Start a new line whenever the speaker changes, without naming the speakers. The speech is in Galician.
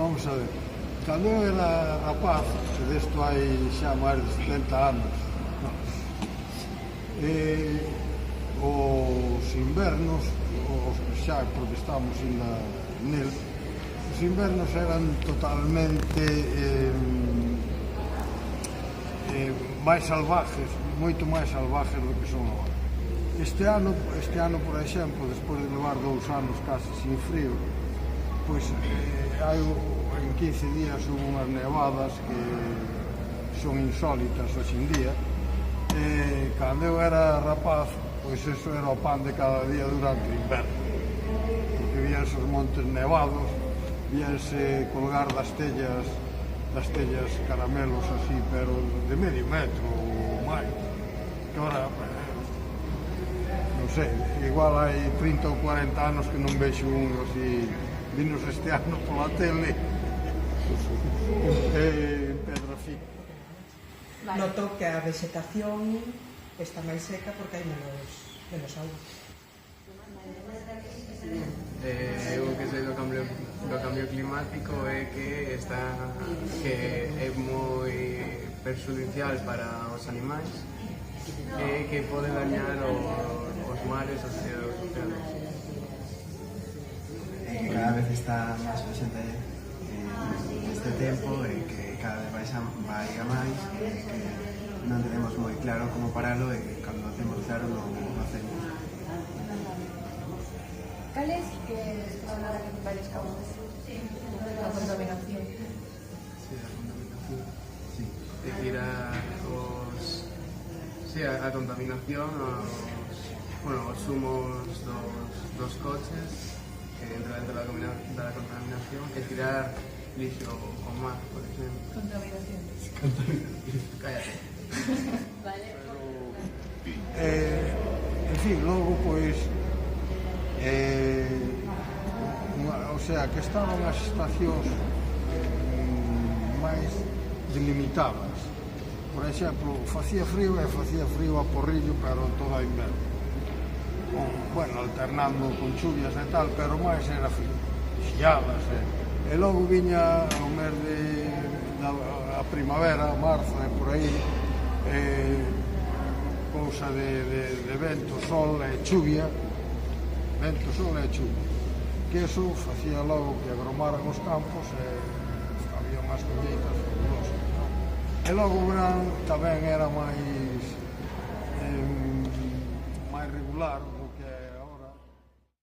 vamos a ver. Cando eu era rapaz, que desto hai xa máis de 70 anos, os invernos, xa porque estamos nel, os invernos eran totalmente máis salvajes, moito máis salvajes do que son agora. Este ano, por exemplo, despois de levar 2 anos casi sin frío, pois hai en 15 días hubo unhas nevadas que son insólitas hoxe en día. Cando eu era rapaz, pois eso era o pan de cada día durante o inverno, porque víanse os montes nevados, víanse colgar das tellas caramelos así, pero de medio metro ou máis, que ahora non sei, igual hai 30 ou 40 anos que non vexo un así, vinos este ano pola tele en Pedrafico.
Noto que a vegetación está máis seca porque hai menos auga.
Eu que sei do cambio climático é que é moi perxudicial para os animais e que pode dañar os mares e os océanos.
Cada vez está máis presente este tempo e que cada vez vai a máis e que non tenemos moi claro como paralo e cando temos claro non facemos.
Cales que son as principales causas da contaminación?
Sí, a contaminación. Sí. É dicir, a contaminación, os humos dos coches, que entra dentro da contaminación, é tirar lixo ao mar, por exemplo.
Contaminación.
Cállate.
Vale.
En fin, logo, pois, o sea, que estaban as estacións máis delimitadas. Por exemplo, facía frío a porrillo, pero todo a inverno. Bueno, alternando con chuvias e tal, pero máis era frío, xiadas, e logo viña o mes a primavera, marzo e por aí, cousa de vento, sol e chuvia, que eso facía logo que agromaran os campos e había máis colleitas fabulosas. E logo o verán tamén era máis regular,